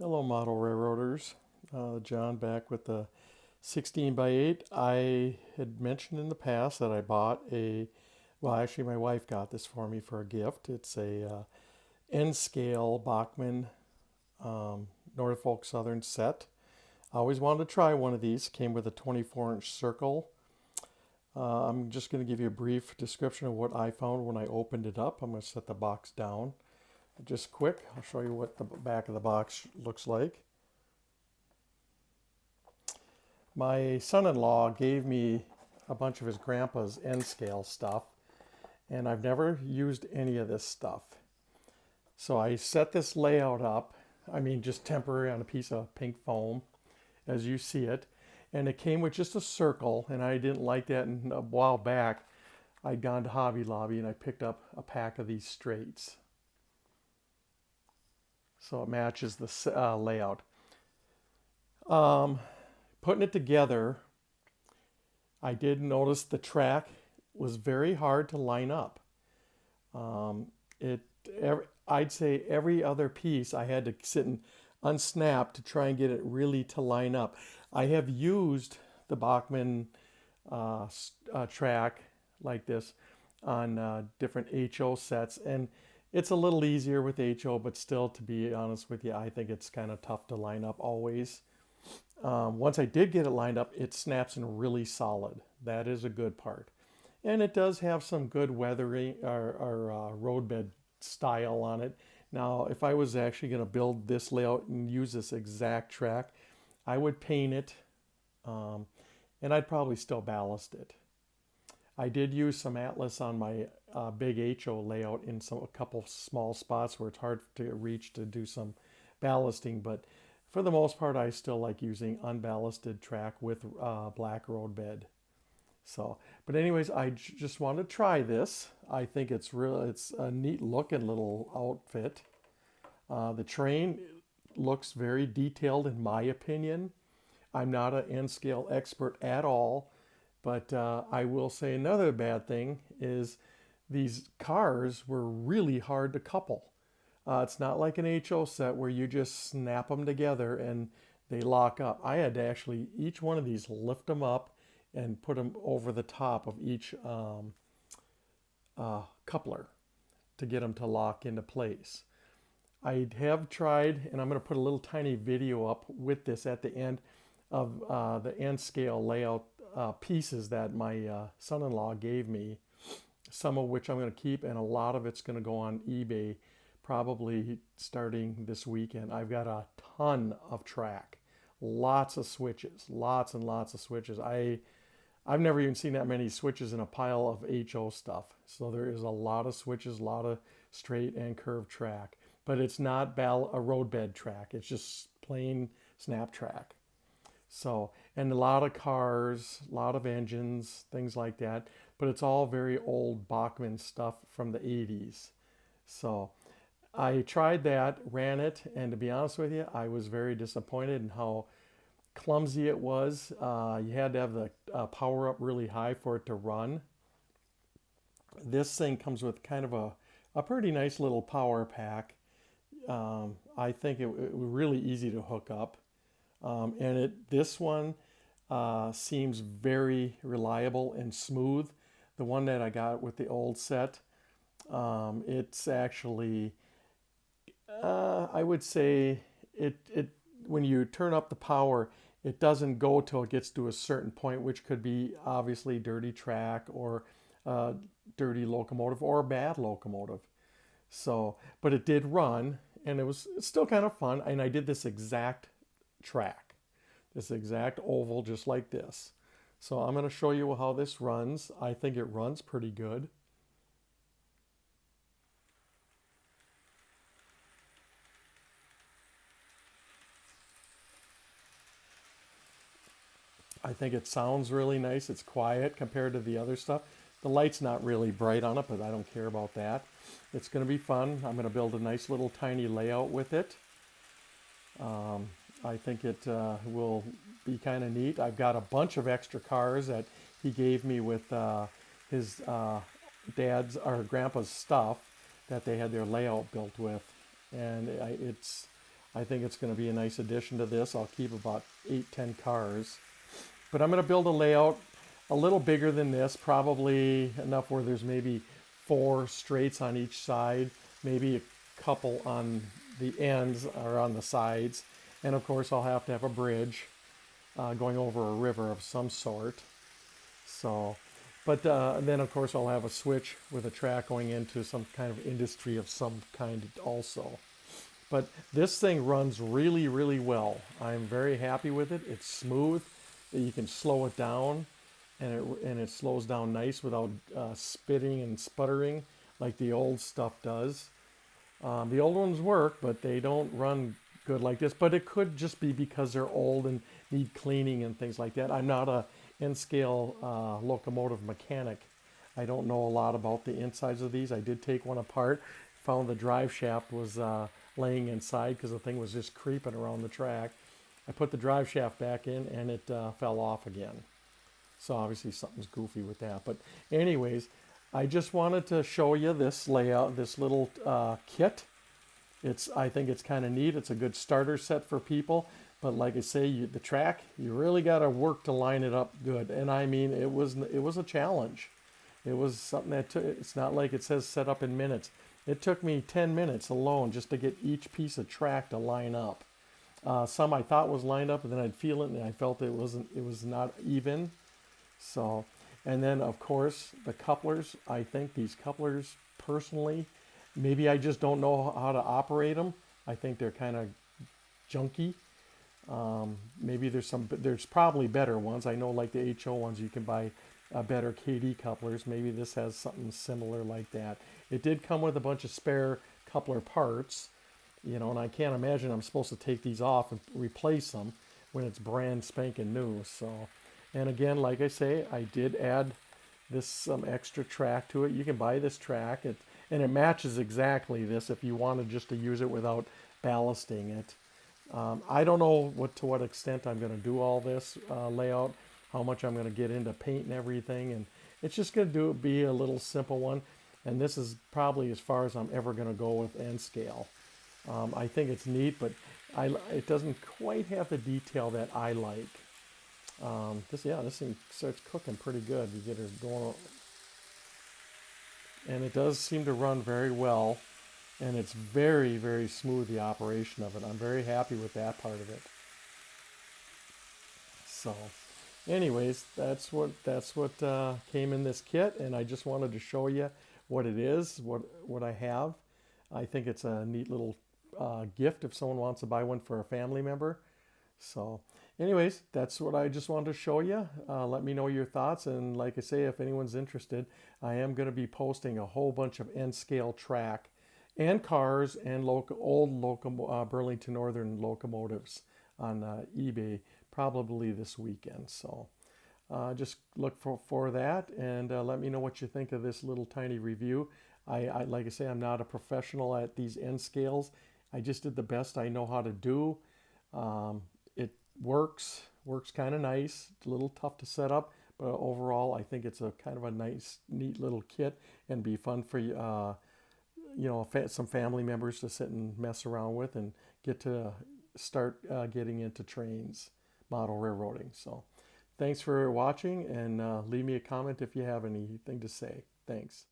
Hello, model railroaders. John back with the 16 by 8. I had mentioned in the past that I bought well, actually, my wife got this for me for a gift. It's a N scale Bachman Norfolk Southern set. I always wanted to try one of these. Came with a 24-inch circle. I'm just going to give you a brief description of what I found when I opened it up. I'm going to set the box down. Just quick, I'll show you what the back of the box looks like. My son-in-law gave me a bunch of his grandpa's N-scale stuff, and I've never used any of this stuff. So I set this layout up, just temporary on a piece of pink foam, as you see it, and it came with just a circle, and I didn't like that, and a while back I'd gone to Hobby Lobby and I picked up a pack of these straights. So it matches the layout. Putting it together, I did notice the track was very hard to line up. It, I'd say every other piece I had to sit and unsnap to try and get it really to line up. I have used the Bachman track like this on different HO sets, and it's a little easier with HO, but still, to be honest with you, I think it's kind of tough to line up always. Once I did get it lined up, it snaps in really solid. That is a good part. And it does have some good weathering or roadbed style on it. Now, if I was actually going to build this layout and use this exact track, I would paint it, and I'd probably still ballast it. I did use some Atlas on my big HO layout in a couple small spots where it's hard to reach to do some ballasting, but for the most part, I still like using unballasted track with black road bed. So, but anyways, I just want to try this. I think it's a neat looking little outfit. The train looks very detailed in my opinion. I'm not an N scale expert at all, but I will say another bad thing is these cars were really hard to couple. It's not like an HO set where you just snap them together and they lock up. I had to actually, each one of these, lift them up and put them over the top of each coupler to get them to lock into place. I have tried, and I'm going to put a little tiny video up with this at the end of the N scale layout pieces that my son-in-law gave me, some of which I'm going to keep, and a lot of it's going to go on eBay probably starting this weekend. I've got a ton of track, lots of switches, lots and lots of switches. I've never even seen that many switches in a pile of HO stuff. So there is a lot of switches, a lot of straight and curved track, but it's not a roadbed track. It's just plain snap track. So, and a lot of cars, a lot of engines, things like that, but it's all very old Bachman stuff from the 80s. So I tried that, ran it, and to be honest with you, I was very disappointed in how clumsy it was. You had to have the power up really high for it to run. This thing comes with kind of a pretty nice little power pack. I think it was really easy to hook up. And this one seems very reliable and smooth. The one that I got with the old set, it's actually, I would say, it when you turn up the power, it doesn't go till it gets to a certain point, which could be obviously dirty track or dirty locomotive or a bad locomotive. So, but it did run, and it's still kind of fun. And I did this exact track, this exact oval, just like this. So I'm going to show you how this runs. I think it runs pretty good. I think it sounds really nice. It's quiet compared to the other stuff. The light's not really bright on it, but I don't care about that. It's going to be fun. I'm going to build a nice little tiny layout with it. I think it will be kind of neat. I've got a bunch of extra cars that he gave me with his dad's or grandpa's stuff that they had their layout built with, and I think it's going to be a nice addition to this. I'll keep about 8-10 cars. But I'm going to build a layout a little bigger than this, probably enough where there's maybe 4 straights on each side, maybe a couple on the ends or on the sides. And of course, I'll have to have a bridge going over a river of some sort. So, but then of course I'll have a switch with a track going into some kind of industry of some kind also. But this thing runs really, really well. I'm very happy with it. It's smooth. You can slow it down, and it slows down nice without spitting and sputtering like the old stuff does. The old ones work, but they don't run good like this. But it could just be because they're old and need cleaning and things like that. I'm not a N-scale locomotive mechanic. I don't know a lot about the insides of these. I did take one apart, found the drive shaft was laying inside because the thing was just creeping around the track. I put the drive shaft back in and it fell off again. So obviously something's goofy with that. But anyways, I just wanted to show you this layout, this little kit. I think it's kind of neat. It's a good starter set for people. But like I say, the track, you really got to work to line it up good. And I mean, it was a challenge. It was something that it's not like it says set up in minutes. It took me 10 minutes alone just to get each piece of track to line up. Some I thought was lined up, and then I'd feel it, and I felt it was not even. So, and then of course the couplers. I think these couplers, personally, maybe I just don't know how to operate them. I think they're kind of junky. Maybe there's probably better ones. I know like the HO ones, you can buy better KD couplers. Maybe this has something similar like that. It did come with a bunch of spare coupler parts, and I can't imagine I'm supposed to take these off and replace them when it's brand spanking new. So, and again, like I say, I did add some extra track to it. You can buy this track, and it matches exactly this if you wanted just to use it without ballasting it. I don't know to what extent I'm going to do all this layout, how much I'm going to get into paint and everything, and it's just going to be a little simple one. And this is probably as far as I'm ever going to go with N-scale. I think it's neat, but it doesn't quite have the detail that I like. This thing starts cooking pretty good. You get her going, and it does seem to run very well, and it's very, very smooth, the operation of it. I'm very happy with that part of it. So, anyways, that's what came in this kit, and I just wanted to show you what it is, what I have. I think it's a neat little gift if someone wants to buy one for a family member. So anyways, that's what I just wanted to show you. Let me know your thoughts, and like I say, if anyone's interested, I am going to be posting a whole bunch of N-scale track and cars and old Burlington Northern locomotives on eBay probably this weekend. So just look for that, and let me know what you think of this little tiny review. I like I say, I'm not a professional at these N scales. I just did the best I know how to do. It works kind of nice. It's a little tough to set up, but overall I think it's a kind of a nice, neat little kit, and be fun for some family members to sit and mess around with and get to start getting into trains, model railroading. So thanks for watching, and leave me a comment if you have anything to say. Thanks.